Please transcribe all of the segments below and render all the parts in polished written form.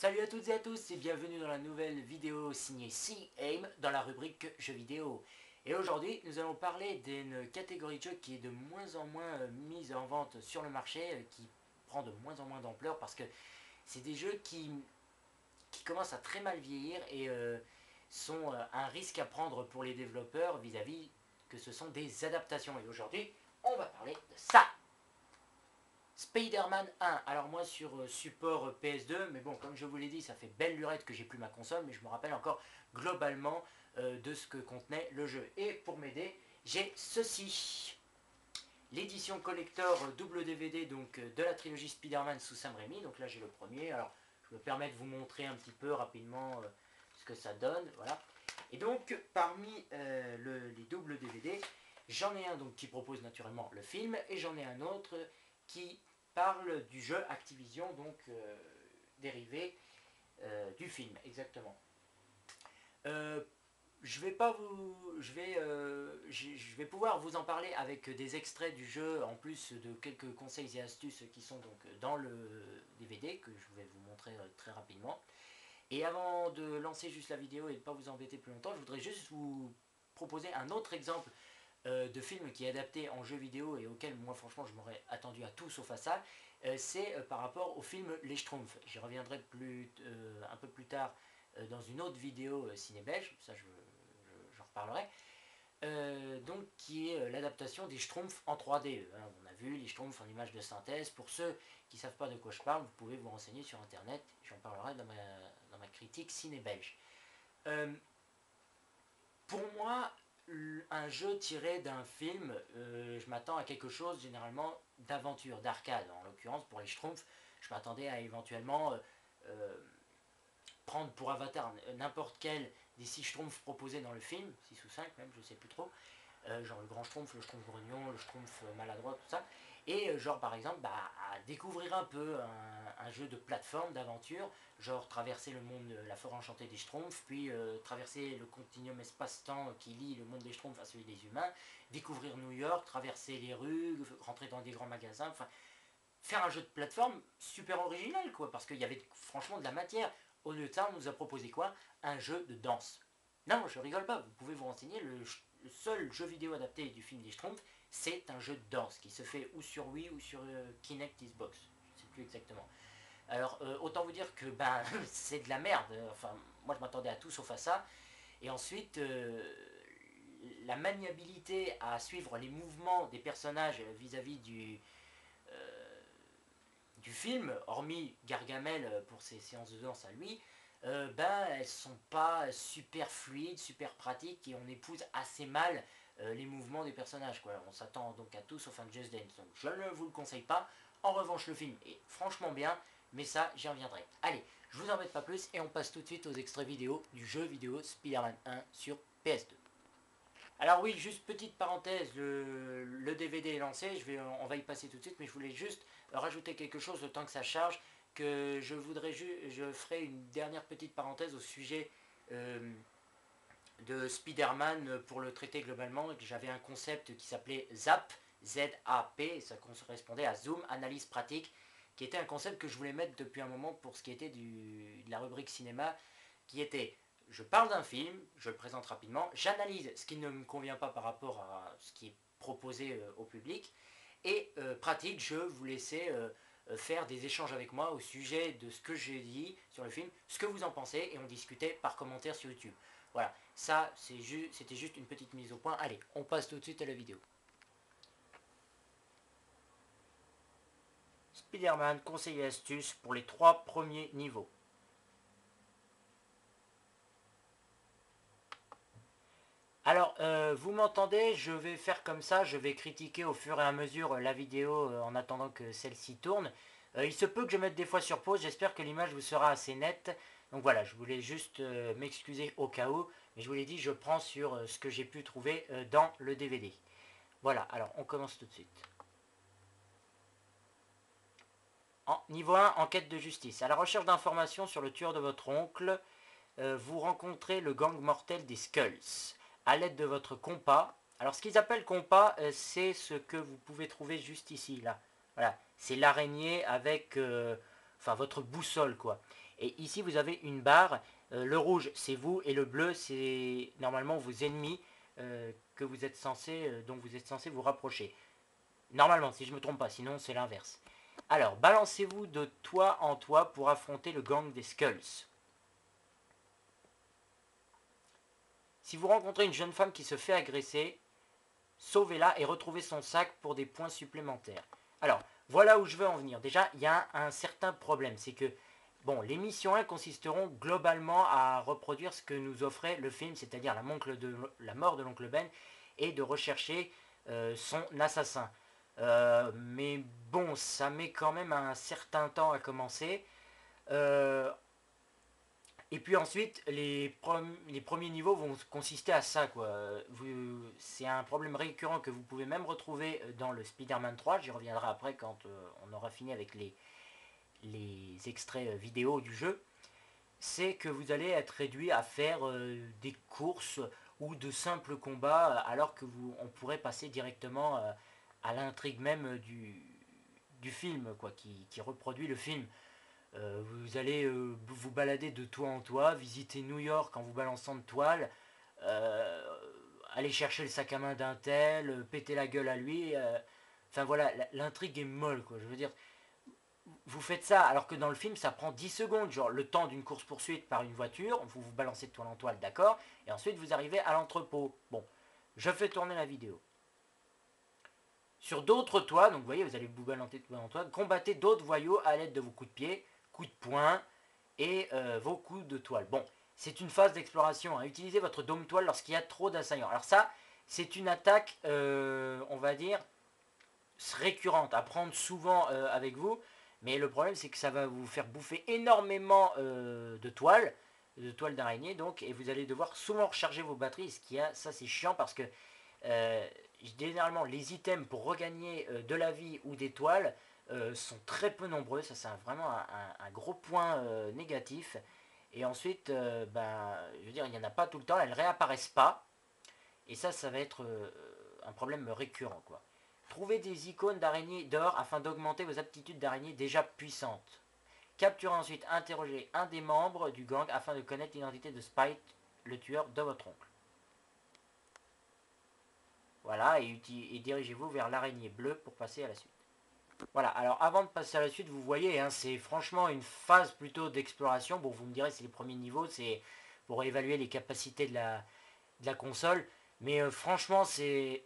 Salut à toutes et à tous et bienvenue dans la nouvelle vidéo signée C-Aim dans la rubrique jeux vidéo. Et aujourd'hui nous allons parler d'une catégorie de jeux qui est de moins en moins mise en vente sur le marché, qui prend de moins en moins d'ampleur parce que c'est des jeux qui commencent à très mal vieillir et sont un risque à prendre pour les développeurs vis-à-vis que ce sont des adaptations. Et aujourd'hui on va parler de ça. Spider-Man 1, alors moi sur support PS2, mais bon comme je vous l'ai dit ça fait belle lurette que j'ai plus ma console, mais je me rappelle encore globalement de ce que contenait le jeu. Et pour m'aider, j'ai ceci, l'édition collector double DVD donc de la trilogie Spider-Man sous Sam Raimi, donc là j'ai le premier, alors je me permets de vous montrer un petit peu rapidement ce que ça donne, voilà. Et donc parmi les doubles DVD, j'en ai un donc qui propose naturellement le film, et j'en ai un autre qui parle du jeu Activision, donc dérivé du film, exactement. Euh, je vais pouvoir vous en parler avec des extraits du jeu, en plus de quelques conseils et astuces qui sont donc dans le DVD, que je vais vous montrer très rapidement. Et avant de lancer juste la vidéo et de ne pas vous embêter plus longtemps, je voudrais juste vous proposer un autre exemple de film qui est adapté en jeu vidéo et auquel moi franchement je m'aurais attendu à tout sauf à ça. C'est par rapport au film Les Schtroumpfs. J'y reviendrai un peu plus tard dans une autre vidéo ciné belge, ça j'en reparlerai. Donc qui est l'adaptation des Schtroumpfs en 3D. Hein. On a vu les Schtroumpfs en images de synthèse. Pour ceux qui ne savent pas de quoi je parle, vous pouvez vous renseigner sur internet. J'en parlerai dans ma critique ciné belge. Euh, pour moi, un jeu tiré d'un film, je m'attends à quelque chose généralement d'aventure, d'arcade. En l'occurrence, pour les Schtroumpfs, je m'attendais à éventuellement euh, prendre pour avatar n'importe quel des 6 Schtroumpfs proposés dans le film, 6 ou 5 même, je sais plus trop. Genre le grand Schtroumpf, le Schtroumpf grognon, le Schtroumpf maladroit, tout ça. Et genre par exemple, à découvrir un peu un jeu de plateforme, d'aventure, genre traverser le monde, la forêt enchantée des Schtroumpfs, puis traverser le continuum espace-temps qui lie le monde des Schtroumpfs à celui des humains, découvrir New York, traverser les rues, rentrer dans des grands magasins, enfin, faire un jeu de plateforme super original, quoi, parce qu'il y avait franchement de la matière. Au lieu de ça, on nous a proposé quoi? Un jeu de danse. Non, je rigole pas, vous pouvez vous renseigner, le seul jeu vidéo adapté du film des Schtroumpfs, c'est un jeu de danse qui se fait ou sur Wii ou sur Kinect Xbox. Je ne sais plus exactement. Alors, autant vous dire que ben, c'est de la merde. Enfin, moi je m'attendais à tout sauf à ça. Et ensuite, la maniabilité à suivre les mouvements des personnages vis-à-vis du film, hormis Gargamel pour ses séances de danse à lui, ben elles sont pas super fluides, super pratiques et on épouse assez mal les mouvements des personnages, quoi. On s'attend donc à tout sauf un Just Dance, donc je ne vous le conseille pas. En revanche, le film est franchement bien, mais ça j'y reviendrai. Allez, je vous embête pas plus et on passe tout de suite aux extraits vidéo du jeu vidéo Spider-Man 1 sur PS2. Alors oui, juste petite parenthèse, le DVD est lancé, on va y passer tout de suite, mais je voulais juste rajouter quelque chose le temps que ça charge, que je ferai une dernière petite parenthèse au sujet de Spider-Man pour le traiter globalement. J'avais un concept qui s'appelait ZAP, Z-A-P, ça correspondait à Zoom, analyse pratique, qui était un concept que je voulais mettre depuis un moment pour ce qui était de la rubrique cinéma, qui était je parle d'un film, je le présente rapidement, j'analyse ce qui ne me convient pas par rapport à ce qui est proposé au public, et pratique, je vous laissais faire des échanges avec moi au sujet de ce que j'ai dit sur le film, ce que vous en pensez, et on discutait par commentaire sur YouTube. Voilà, ça c'était juste une petite mise au point. Allez, on passe tout de suite à la vidéo. Spider-Man, conseil et astuces pour les 3 premiers niveaux. Alors, vous m'entendez, je vais faire comme ça, je vais critiquer au fur et à mesure la vidéo en attendant que celle-ci tourne. Il se peut que je mette des fois sur pause, j'espère que l'image vous sera assez nette. Donc voilà, je voulais juste m'excuser au cas où, mais je vous l'ai dit, je prends sur ce que j'ai pu trouver dans le DVD. Voilà, alors on commence tout de suite. Niveau 1, enquête de justice. À la recherche d'informations sur le tueur de votre oncle, vous rencontrez le gang mortel des Skulls. À l'aide de votre compas. Alors ce qu'ils appellent compas, c'est ce que vous pouvez trouver juste ici, là. Voilà, c'est l'araignée avec, enfin votre boussole, quoi. Et ici vous avez une barre, le rouge c'est vous et le bleu c'est normalement vos ennemis que vous êtes censé, dont vous êtes censé vous rapprocher. Normalement, si je ne me trompe pas, sinon c'est l'inverse. Alors, balancez-vous de toit en toit pour affronter le gang des Skulls. Si vous rencontrez une jeune femme qui se fait agresser, sauvez-la et retrouvez son sac pour des points supplémentaires. Alors, voilà où je veux en venir. Déjà, il y a un certain problème, c'est que bon, les missions 1 consisteront globalement à reproduire ce que nous offrait le film, c'est-à-dire la mort de l'oncle Ben, et de rechercher son assassin. Mais bon, ça met quand même un certain temps à commencer. Euh, et puis ensuite, les premiers niveaux vont consister à ça, quoi. C'est un problème récurrent que vous pouvez même retrouver dans le Spider-Man 3. J'y reviendrai après quand on aura fini avec les extraits vidéo du jeu. C'est que vous allez être réduit à faire des courses ou de simples combats, alors que on pourrait passer directement à l'intrigue même du film, quoi, qui reproduit le film. Vous allez vous balader de toit en toit, visiter New York en vous balançant de toile, euh, aller chercher le sac à main d'un tel, péter la gueule à lui. Enfin voilà, l'intrigue est molle, quoi. Je veux dire, vous faites ça alors que dans le film ça prend 10 secondes, genre le temps d'une course poursuite par une voiture, vous vous balancez de toile en toile, d'accord, et ensuite vous arrivez à l'entrepôt. Bon, je fais tourner la vidéo. Sur d'autres toits, donc vous voyez, vous allez vous balancer de toile en toile, combattez d'autres voyous à l'aide de vos coups de pied, coups de poing et vos coups de toile. Bon, c'est une phase d'exploration, hein. Utilisez votre dôme toile lorsqu'il y a trop d'assaillants. Alors ça, c'est une attaque, on va dire, récurrente, à prendre souvent avec vous. Mais le problème, c'est que ça va vous faire bouffer énormément de toiles d'araignée, donc, et vous allez devoir souvent recharger vos batteries. Ça c'est chiant parce que généralement les items pour regagner de la vie ou des toiles sont très peu nombreux. Ça c'est vraiment un gros point négatif. Et ensuite, je veux dire, il n'y en a pas tout le temps, elles réapparaissent pas. Et ça va être un problème récurrent, quoi. Trouvez des icônes d'araignées d'or afin d'augmenter vos aptitudes d'araignée déjà puissantes. Capturez ensuite, interrogez un des membres du gang afin de connaître l'identité de Spike, le tueur de votre oncle. Voilà, et dirigez-vous vers l'araignée bleue pour passer à la suite. Voilà, alors avant de passer à la suite, vous voyez, hein, c'est franchement une phase plutôt d'exploration. Bon, vous me direz, c'est les premiers niveaux, c'est pour évaluer les capacités de la console. Mais franchement, c'est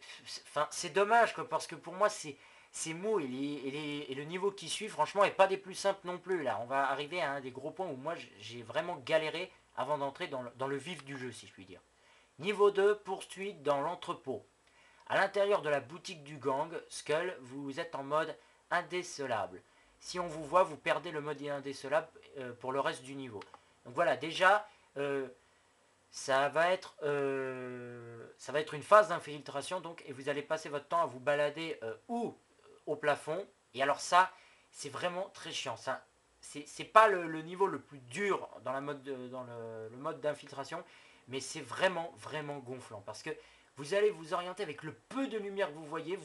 dommage, quoi, parce que pour moi, c'est mou. Et le niveau qui suit, franchement, est pas des plus simples non plus. Là, on va arriver à un des gros points où moi, j'ai vraiment galéré avant d'entrer dans le vif du jeu, si je puis dire. Niveau 2, poursuite dans l'entrepôt. À l'intérieur de la boutique du gang, Skull, vous êtes en mode indécelable. Si on vous voit, vous perdez le mode indécelable pour le reste du niveau. Donc voilà, déjà, ça va être une phase d'infiltration, donc, et vous allez passer votre temps à vous balader ou au plafond. Et alors ça, c'est vraiment très chiant. Ça, c'est pas le niveau le plus dur dans le mode d'infiltration, mais c'est vraiment, vraiment gonflant. Parce que vous allez vous orienter avec le peu de lumière que vous voyez,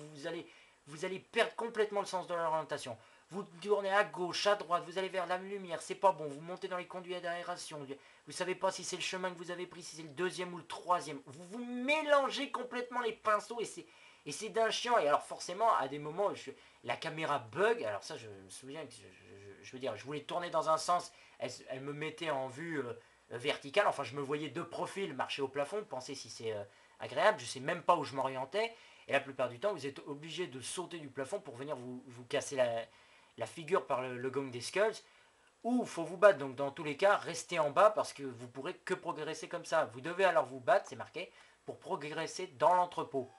vous allez perdre complètement le sens de l'orientation. Vous tournez à gauche, à droite, vous allez vers la lumière, c'est pas bon, vous montez dans les conduits d'aération, vous savez pas si c'est le chemin que vous avez pris, si c'est le deuxième ou le troisième. Vous vous mélangez complètement les pinceaux et c'est d'un chiant. Et alors forcément, à des moments, la caméra bug. Alors ça, je me souviens que je veux dire, je voulais tourner dans un sens, elle me mettait en vue verticale. Enfin, je me voyais de profil marcher au plafond, penser si c'est agréable. Je sais même pas où je m'orientais. Et la plupart du temps, vous êtes obligé de sauter du plafond pour venir vous casser la figure par le gang des Skulls. Ou faut vous battre, donc dans tous les cas, restez en bas parce que vous pourrez que progresser comme ça. Vous devez alors vous battre, c'est marqué, pour progresser dans l'entrepôt.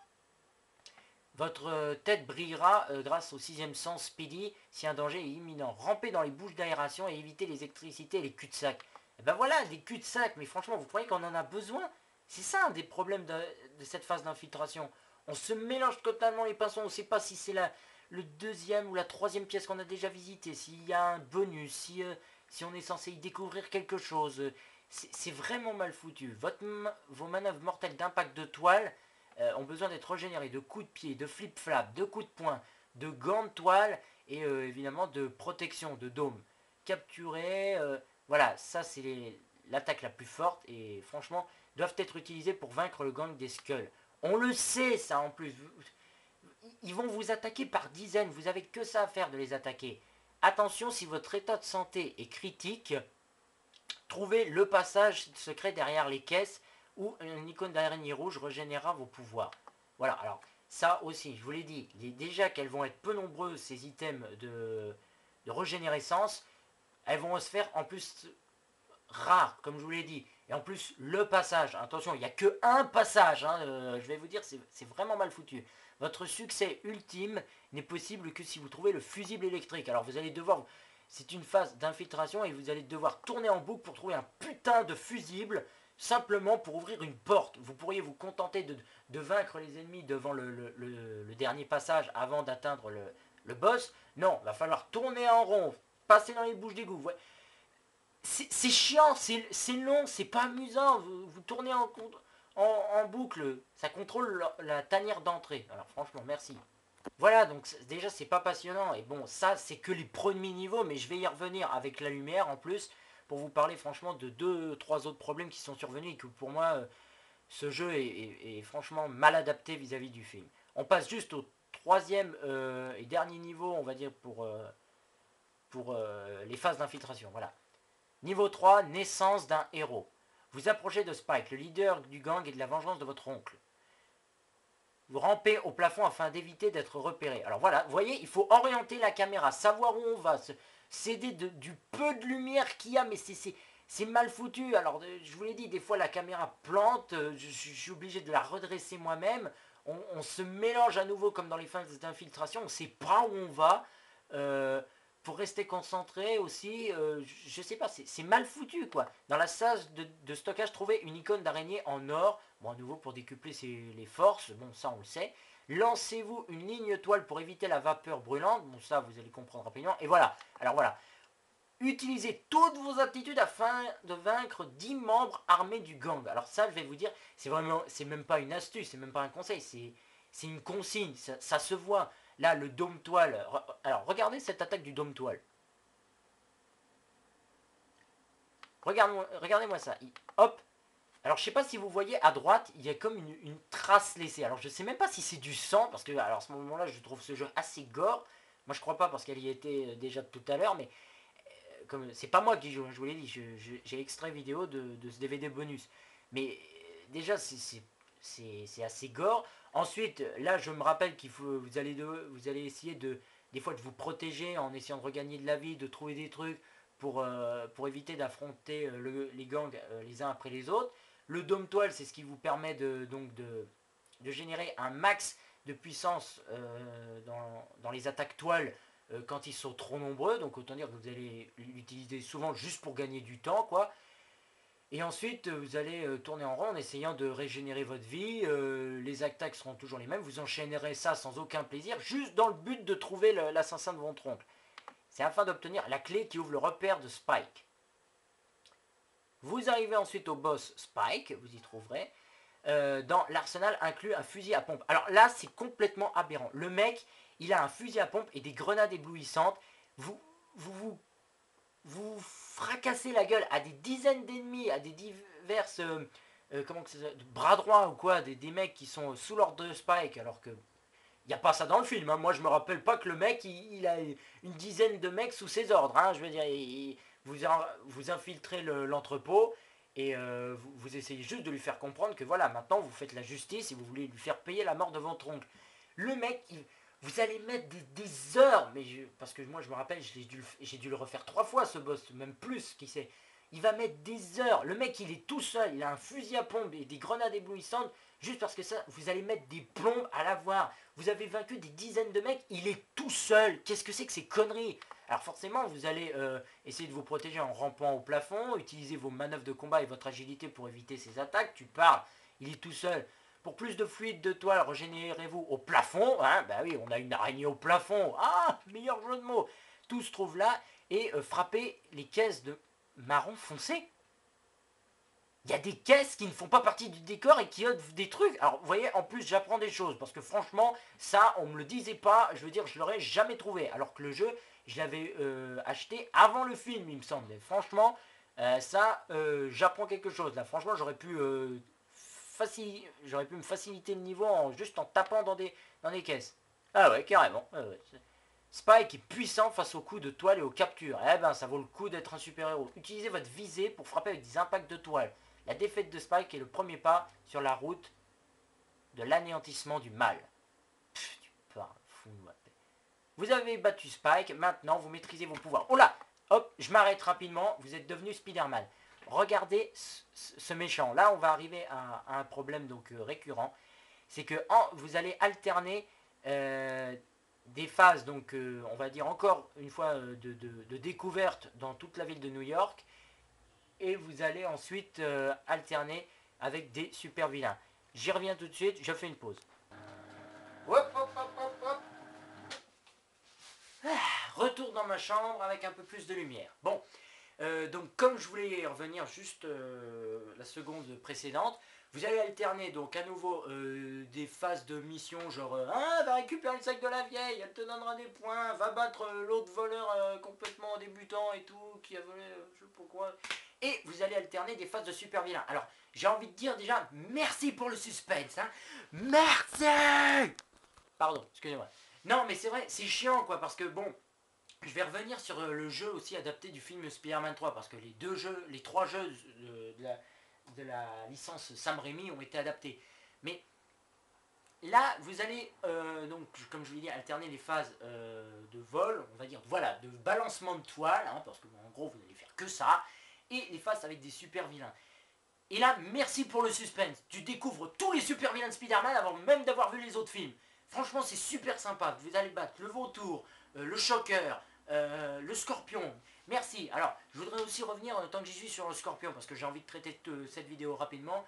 Votre tête brillera grâce au sixième sens Speedy si un danger est imminent. Rampez dans les bouches d'aération et évitez les électricités et les cul-de-sac. Et ben voilà, des cul-de-sac, mais franchement, vous croyez qu'on en a besoin? C'est ça un des problèmes de cette phase d'infiltration. On se mélange totalement les pinceaux, on ne sait pas si c'est le deuxième ou la troisième pièce qu'on a déjà visité, s'il y a un bonus, si on est censé y découvrir quelque chose. C'est vraiment mal foutu. Vos manœuvres mortelles d'impact de toile ont besoin d'être régénérées de coups de pied, de flip-flap, de coups de poing, de gants de toile et évidemment de protection, de dôme. Capturez Voilà, ça c'est l'attaque la plus forte et franchement doivent être utilisées pour vaincre le gang des Skulls. On le sait ça en plus. Ils vont vous attaquer par dizaines, vous avez que ça à faire de les attaquer. Attention, si votre état de santé est critique, trouvez le passage secret derrière les caisses où une icône d'araignée rouge régénérera vos pouvoirs. Voilà, alors ça aussi, je vous l'ai dit, déjà qu'elles vont être peu nombreuses, ces items de régénérescence, elles vont se faire en plus rares, comme je vous l'ai dit. Et en plus, le passage, attention, il n'y a que un passage, hein, je vais vous dire, c'est vraiment mal foutu. Votre succès ultime n'est possible que si vous trouvez le fusible électrique. Alors vous allez devoir, c'est une phase d'infiltration et vous allez devoir tourner en boucle pour trouver un putain de fusible, simplement pour ouvrir une porte. Vous pourriez vous contenter de vaincre les ennemis devant le dernier passage avant d'atteindre le boss. Non, il va falloir tourner en rond, passer dans les bouches d'égout. Ouais. C'est chiant, c'est long, c'est pas amusant. Vous tournez en boucle, ça contrôle la tanière d'entrée. Alors franchement, merci. Voilà, donc déjà c'est pas passionnant. Et bon, ça c'est que les premiers niveaux, mais je vais y revenir avec la lumière en plus pour vous parler franchement de 2-3 autres problèmes qui sont survenus et que pour moi ce jeu est franchement mal adapté vis-à-vis du film. On passe juste au troisième et dernier niveau, on va dire, pour les phases d'infiltration. Voilà. Niveau 3, naissance d'un héros. Vous approchez de Spike, le leader du gang et de la vengeance de votre oncle. Vous rampez au plafond afin d'éviter d'être repéré. Alors voilà, vous voyez, il faut orienter la caméra, savoir où on va, s'aider du peu de lumière qu'il y a, mais c'est mal foutu. Alors, je vous l'ai dit, des fois la caméra plante, je suis obligé de la redresser moi-même. On se mélange à nouveau comme dans les phases d'infiltration, on ne sait pas où on va. Pour rester concentré aussi, je sais pas, c'est mal foutu quoi. Dans la salle de stockage, trouvez une icône d'araignée en or, bon à nouveau pour décupler les forces, bon ça on le sait. Lancez-vous une ligne toile pour éviter la vapeur brûlante, bon ça vous allez comprendre rapidement. Et voilà, alors voilà, utilisez toutes vos aptitudes afin de vaincre 10 membres armés du gang. Alors ça je vais vous dire, c'est même pas une astuce, c'est même pas un conseil, c'est une consigne, ça se voit. Là, le dôme toile. Alors, regardez cette attaque du dôme toile. Regardez-moi ça. Hop. Alors, je sais pas si vous voyez à droite, il y a comme une trace laissée. Alors, je sais même pas si c'est du sang, parce que alors, à ce moment-là, je trouve ce jeu assez gore. Moi, je crois pas, parce qu'elle y était déjà tout à l'heure, mais comme c'est pas moi qui joue, je vous l'ai dit, j'ai extrait vidéo de ce DVD bonus. Mais déjà, c'est assez gore. Ensuite, là, je me rappelle qu'il faut, vous allez essayer des fois de vous protéger en essayant de regagner de la vie, de trouver des trucs pour éviter d'affronter les gangs les uns après les autres. Le dôme toile, c'est ce qui vous permet de générer un max de puissance dans les attaques toiles quand ils sont trop nombreux. Donc autant dire que vous allez l'utiliser souvent juste pour gagner du temps, quoi. Et ensuite, vous allez tourner en rond en essayant de régénérer votre vie. Les attaques seront toujours les mêmes. Vous enchaînerez ça sans aucun plaisir, juste dans le but de trouver l'assassin de votre oncle. C'est afin d'obtenir la clé qui ouvre le repère de Spike. Vous arrivez ensuite au boss Spike, vous y trouverez. Dans l'arsenal inclut un fusil à pompe. Alors là, c'est complètement aberrant. Le mec, il a un fusil à pompe et des grenades éblouissantes. Vous fracassez la gueule à des dizaines d'ennemis, à des diverses comment que bras droits ou quoi, des mecs qui sont sous l'ordre de Spike, alors que il n'y a pas ça dans le film. Hein. Moi, je me rappelle pas que le mec, il a une dizaine de mecs sous ses ordres. Hein. Je veux dire, vous infiltrez l'entrepôt et vous essayez juste de lui faire comprendre que voilà, maintenant vous faites la justice et vous voulez lui faire payer la mort de votre oncle. Le mec, vous allez mettre des heures, mais parce que moi je me rappelle, j'ai dû le refaire 3 fois ce boss, même plus, qui sait. Il va mettre des heures. Le mec, il est tout seul, il a un fusil à pompe et des grenades éblouissantes, juste parce que ça, vous allez mettre des plombs à l'avoir. Vous avez vaincu des dizaines de mecs, il est tout seul. Qu'est-ce que c'est que ces conneries? Alors forcément, vous allez essayer de vous protéger en rampant au plafond, utiliser vos manœuvres de combat et votre agilité pour éviter ses attaques. Tu parles, il est tout seul. Pour plus de fluide de toile, régénérez-vous au plafond. Hein, bah oui, on a une araignée au plafond. Ah, meilleur jeu de mots. Tout se trouve là. Et frappez les caisses de marron foncé. Il y a des caisses qui ne font pas partie du décor et qui offrent des trucs. Alors, vous voyez, en plus, j'apprends des choses. Parce que franchement, ça, on me le disait pas. Je veux dire, je l'aurais jamais trouvé. Alors que le jeu, je l'avais acheté avant le film, il me semble. Et franchement, J'apprends quelque chose. Là, franchement, j'aurais pu me faciliter le niveau juste en tapant dans des caisses. Ah ouais, carrément. Ouais. Spike est puissant face aux coups de toile et aux captures. Eh ben, ça vaut le coup d'être un super-héros. Utilisez votre visée pour frapper avec des impacts de toile. La défaite de Spike est le premier pas sur la route de l'anéantissement du mal. Pff, tu parles, fous-moi. Vous avez battu Spike, maintenant vous maîtrisez vos pouvoirs. Oh là! Hop, je m'arrête rapidement, vous êtes devenu Spider-Man. Regardez ce méchant. Là, on va arriver à un problème donc récurrent. C'est que vous allez alterner des phases, donc on va dire encore une fois de découverte dans toute la ville de New York. Et vous allez ensuite alterner avec des super vilains. J'y reviens tout de suite, je fais une pause. Hop, hop, hop, hop, hop. Retour dans ma chambre avec un peu plus de lumière. Bon, donc comme je voulais revenir juste la seconde précédente, vous allez alterner donc à nouveau des phases de mission genre va récupérer le sac de la vieille, elle te donnera des points, va battre l'autre voleur complètement débutant et tout, qui a volé je sais pas pourquoi. Et vous allez alterner des phases de super vilain. Alors, j'ai envie de dire déjà, merci pour le suspense, hein. Merci. Pardon, excusez-moi. Non, mais c'est vrai, c'est chiant quoi, parce que bon, je vais revenir sur le jeu aussi adapté du film Spider-Man 3, parce que les trois jeux de la licence Sam Raimi ont été adaptés. Mais là, vous allez, donc, comme je vous l'ai dit, alterner les phases de vol, on va dire, voilà, de balancement de toile, hein, parce que en gros, vous allez faire que ça, et les phases avec des super vilains. Et là, merci pour le suspense. Tu découvres tous les super vilains de Spider-Man avant même d'avoir vu les autres films. Franchement, c'est super sympa. Vous allez battre le vautour, le choqueur, le scorpion. Merci. Alors, je voudrais aussi revenir, tant que j'y suis, sur le scorpion, parce que j'ai envie de traiter cette vidéo rapidement,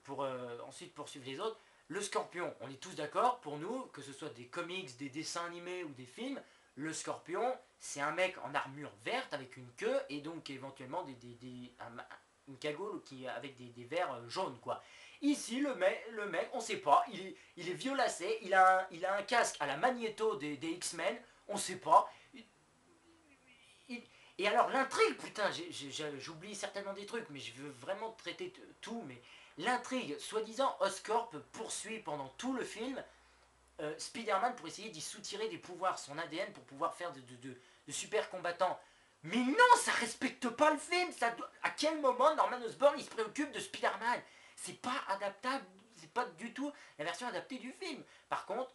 pour ensuite poursuivre les autres. Le scorpion, on est tous d'accord, pour nous, que ce soit des comics, des dessins animés ou des films, le scorpion, c'est un mec en armure verte avec une queue et donc éventuellement une cagoule avec des verres jaunes, quoi. Ici, le mec, on sait pas, il est violacé, il a un casque à la Magneto des X-Men, on sait pas. Et alors l'intrigue, putain, j'oublie certainement des trucs, mais je veux vraiment traiter tout, mais l'intrigue, soi-disant, Oscorp poursuit pendant tout le film Spider-Man pour essayer d'y soutirer des pouvoirs, son ADN pour pouvoir faire de super combattants. Mais non, ça respecte pas le film. À quel moment Norman Osborn il se préoccupe de Spider-Man? C'est pas adaptable, c'est pas du tout la version adaptée du film. Par contre,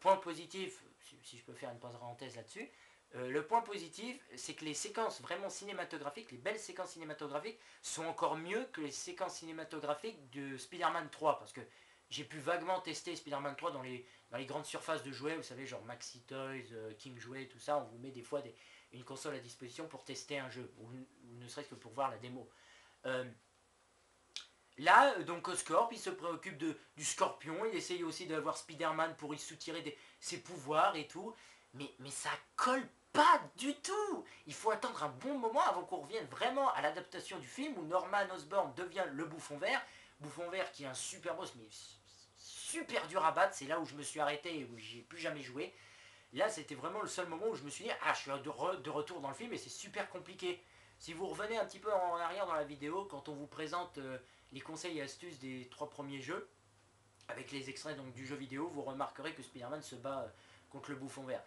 point positif, si je peux faire une parenthèse là-dessus, le point positif, c'est que les séquences vraiment cinématographiques, les belles séquences cinématographiques, sont encore mieux que les séquences cinématographiques de Spider-Man 3. Parce que j'ai pu vaguement tester Spider-Man 3 dans les grandes surfaces de jouets, vous savez, genre Maxi Toys, King Jouets, tout ça. On vous met des fois une console à disposition pour tester un jeu, ou ne serait-ce que pour voir la démo. Là, donc Oscorp, il se préoccupe du scorpion, il essaye aussi d'avoir Spider-Man pour y soutirer ses pouvoirs et tout, mais ça colle pas du tout. Il faut attendre un bon moment avant qu'on revienne vraiment à l'adaptation du film où Norman Osborn devient le Bouffon Vert qui est un super boss, mais super dur à battre, c'est là où je me suis arrêté et où j'ai plus jamais joué. Là, c'était vraiment le seul moment où je me suis dit, ah, je suis de retour dans le film et c'est super compliqué. Si vous revenez un petit peu en arrière dans la vidéo, quand on vous présente les conseils et astuces des 3 premiers jeux, avec les extraits donc, du jeu vidéo, vous remarquerez que Spider-Man se bat contre le Bouffon Vert.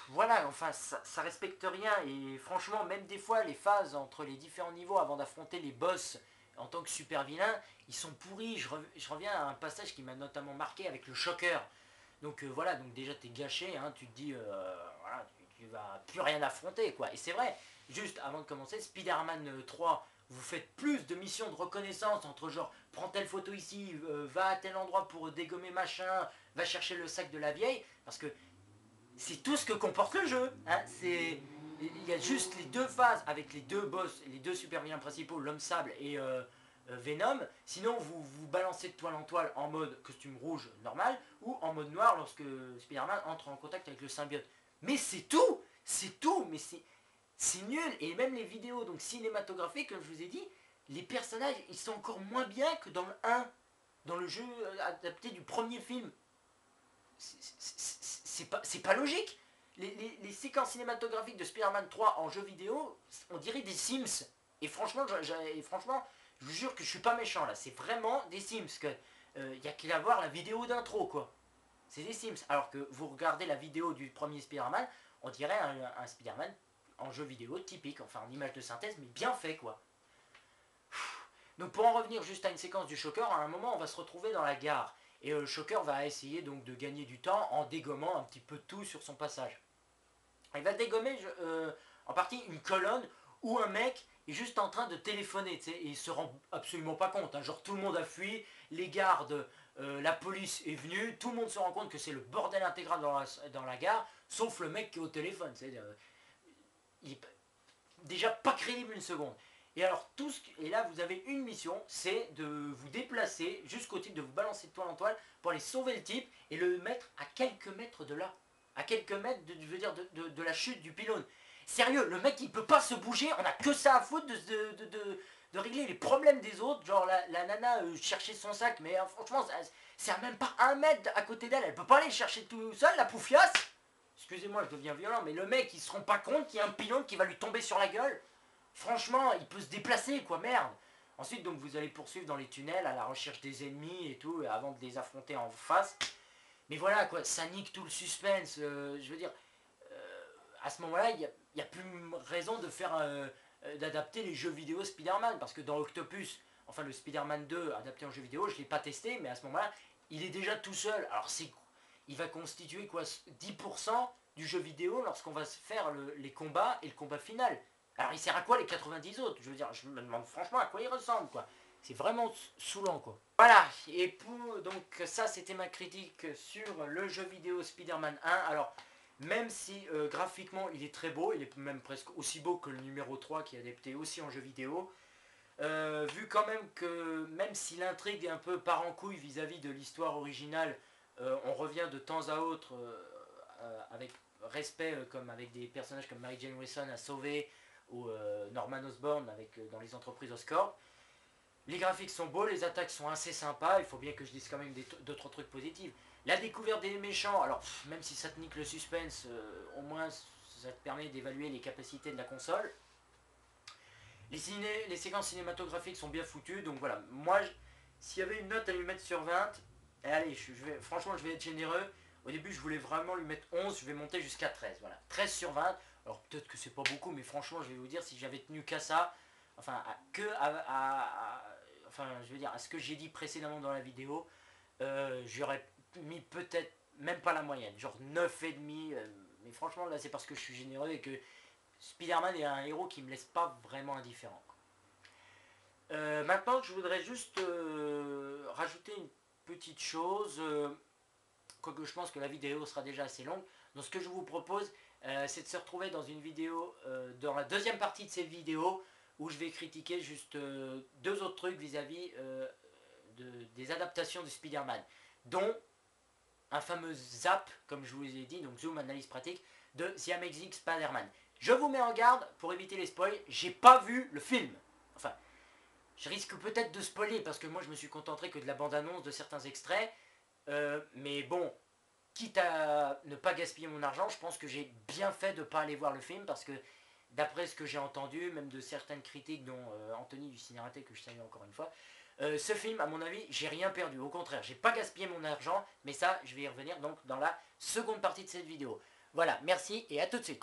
Voilà, enfin, ça respecte rien. Et franchement, même des fois, les phases entre les différents niveaux avant d'affronter les boss en tant que super vilain, ils sont pourris. Je reviens à un passage qui m'a notamment marqué avec le choqueur. Donc voilà, donc déjà t'es gâché, hein, tu te dis, voilà, tu vas plus rien affronter, quoi. Et c'est vrai, juste avant de commencer, Spider-Man 3, vous faites plus de missions de reconnaissance entre genre, prends telle photo ici, va à tel endroit pour dégommer machin, va chercher le sac de la vieille, parce que c'est tout ce que comporte le jeu, hein. Il y a juste les deux phases avec les deux boss, les deux super vilains principaux, l'homme sable et Venom. Sinon, vous balancez de toile en toile en mode costume rouge normal ou en mode noir lorsque Spider-Man entre en contact avec le symbiote. Mais c'est tout, mais c'est nul. Et même les vidéos donc cinématographiques, comme je vous ai dit, les personnages, ils sont encore moins bien que dans le 1, dans le jeu adapté du premier film. C'est pas logique. les séquences cinématographiques de Spider-Man 3 en jeu vidéo, on dirait des Sims. Et franchement, je vous jure que je suis pas méchant là. C'est vraiment des Sims. Y a qu'à voir la vidéo d'intro quoi. C'est des Sims. Alors que vous regardez la vidéo du premier Spider-Man, on dirait un Spider-Man en jeu vidéo typique, enfin en image de synthèse, mais bien fait quoi. Donc pour en revenir juste à une séquence du Shocker, à un moment on va se retrouver dans la gare. Et le Shocker va essayer donc de gagner du temps en dégommant un petit peu tout sur son passage. Il va dégommer en partie une colonne où un mec est juste en train de téléphoner, tu sais, et il se rend absolument pas compte. Hein. Genre tout le monde a fui, les gardes, la police est venue, tout le monde se rend compte que c'est le bordel intégral dans la gare, sauf le mec qui est au téléphone. Il est déjà pas crédible une seconde. Et alors, et là, vous avez une mission, c'est de vous déplacer jusqu'au type, de vous balancer de toile en toile pour aller sauver le type et le mettre à quelques mètres de là. À quelques mètres, je veux dire, de la chute du pylône. Sérieux, le mec, il peut pas se bouger, on a que ça à foutre de régler les problèmes des autres. Genre, la nana cherchait son sac, mais franchement, c'est à même pas 1 mètre à côté d'elle. Elle peut pas aller le chercher tout seul, la poufiasse. Excusez-moi, je deviens violent, mais le mec, il se rend pas compte qu'il y a un pylône qui va lui tomber sur la gueule. Franchement, il peut se déplacer, quoi, merde. Ensuite, donc, vous allez poursuivre dans les tunnels à la recherche des ennemis et tout, avant de les affronter en face. Mais voilà, quoi, ça nique tout le suspense. Je veux dire, à ce moment-là, il n'y a plus raison de faire d'adapter les jeux vidéo Spider-Man. Parce que dans Octopus, enfin le Spider-Man 2 adapté en jeu vidéo, je ne l'ai pas testé, mais à ce moment-là, il est déjà tout seul. Alors, il va constituer quoi 10% du jeu vidéo lorsqu'on va se faire les combats et le combat final. Alors il sert à quoi les 90 autres? Je veux dire, je me demande franchement à quoi ils ressemblent quoi. C'est vraiment saoulant quoi. Voilà, et donc ça c'était ma critique sur le jeu vidéo Spider-Man 1. Alors même si graphiquement il est très beau, il est même presque aussi beau que le numéro 3 qui est adapté aussi en jeu vidéo, vu quand même que même si l'intrigue est un peu part en couille vis-à-vis de l'histoire originale, on revient de temps à autre avec respect comme avec des personnages comme Mary Jane Wilson à sauver, ou Norman Osborn dans les entreprises Oscorp. Les graphiques sont beaux, les attaques sont assez sympas, il faut bien que je dise quand même d'autres trucs positifs. La découverte des méchants, alors même si ça te nique le suspense, au moins ça te permet d'évaluer les capacités de la console. Les séquences cinématographiques sont bien foutues, donc voilà, moi, s'il y avait une note à lui mettre sur 20, et allez, franchement je vais être généreux, au début je voulais vraiment lui mettre 11, je vais monter jusqu'à 13, voilà, 13 sur 20, alors peut-être que c'est pas beaucoup, mais franchement je vais vous dire, si j'avais tenu qu'à ça, enfin enfin je veux dire, à ce que j'ai dit précédemment dans la vidéo, j'aurais mis peut-être même pas la moyenne, genre 9,5, mais franchement là c'est parce que je suis généreux et que Spider-Man est un héros qui me laisse pas vraiment indifférent. Maintenant, je voudrais juste rajouter une petite chose, quoique je pense que la vidéo sera déjà assez longue. Donc ce que je vous propose, c'est de se retrouver dans une vidéo, dans la deuxième partie de cette vidéo, où je vais critiquer juste 2 autres trucs vis-à-vis des adaptations de Spider-Man, dont un fameux zap, comme je vous ai dit, donc zoom analyse pratique, de The Amazing Spider-Man. Je vous mets en garde pour éviter les spoils, j'ai pas vu le film. Enfin, je risque peut-être de spoiler parce que moi je me suis contenté que de la bande-annonce, de certains extraits. Mais bon, quitte à ne pas gaspiller mon argent, je pense que j'ai bien fait de ne pas aller voir le film parce que d'après ce que j'ai entendu, même de certaines critiques dont Anthony du Cinératé, que je salue encore une fois, ce film, à mon avis, j'ai rien perdu. Au contraire, j'ai pas gaspillé mon argent, mais ça, je vais y revenir donc dans la seconde partie de cette vidéo. Voilà, merci et à tout de suite.